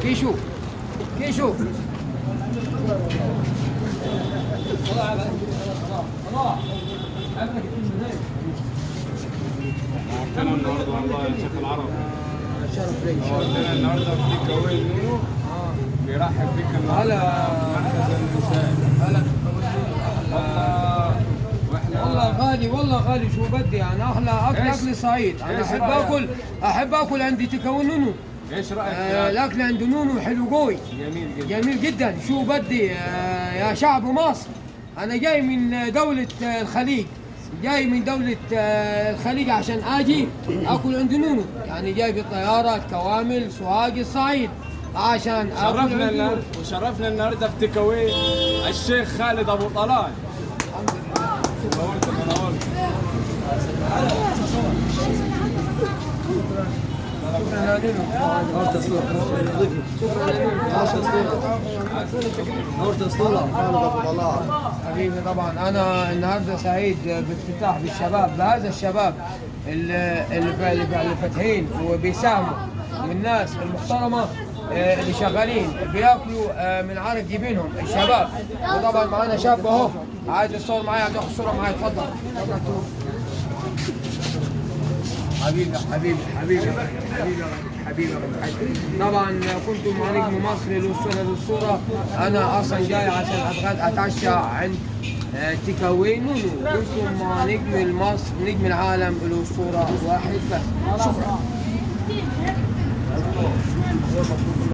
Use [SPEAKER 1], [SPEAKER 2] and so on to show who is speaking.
[SPEAKER 1] كيشو كيشو
[SPEAKER 2] كانوا النهارده والله يا شيخ العرب.
[SPEAKER 1] شرف لي.
[SPEAKER 2] قلنا النهارده في تيك نونو بيرحب بك النهارده مركز النساء.
[SPEAKER 1] هلا
[SPEAKER 2] واحنا
[SPEAKER 1] والله غالي، والله غالي. شو بدي انا احلى اكل صعيد. انا
[SPEAKER 2] إيش
[SPEAKER 1] احب
[SPEAKER 2] رأيك؟
[SPEAKER 1] احب اكل عندي تكون نونو.
[SPEAKER 2] ايش رايك في
[SPEAKER 1] الاكل عند نونو حلو قوي،
[SPEAKER 2] جميل جدا.
[SPEAKER 1] جميل جدا. شو بدي يا شعب مصر، انا جاي من دولة الخليج، جاي من دولة الخليج عشان اجي اكل عند نونو. يعني جاي بالطيارة كوامل سوهاج الصعيد عشان اكل عند نونو.
[SPEAKER 2] وشرفنا النهارده في تيك أواي الشيخ خالد ابو طلال. نورت نورت.
[SPEAKER 1] حبيبي طبعا انا النهارده سعيد بافتتاح بالشباب، بهذا الشباب اللي فاتحين وبيساهموا، من الناس المحترمه اللي شغالين بياكلوا من عرق جبينهم الشباب. وطبعا معانا شاب اهو عايز الصور معايا، عايز ياخد صوره معايا. اتفضل حبيبي حبيبي حبيبي حبيبي حبيبي. طبعا كنتم مع نجم مصر للصورة. انا اصلا جاي عشان اتعشى عند تيك أواي نونو. كنتم مع نجم مصر، نجم العالم للصورة واحد بس. شكرا.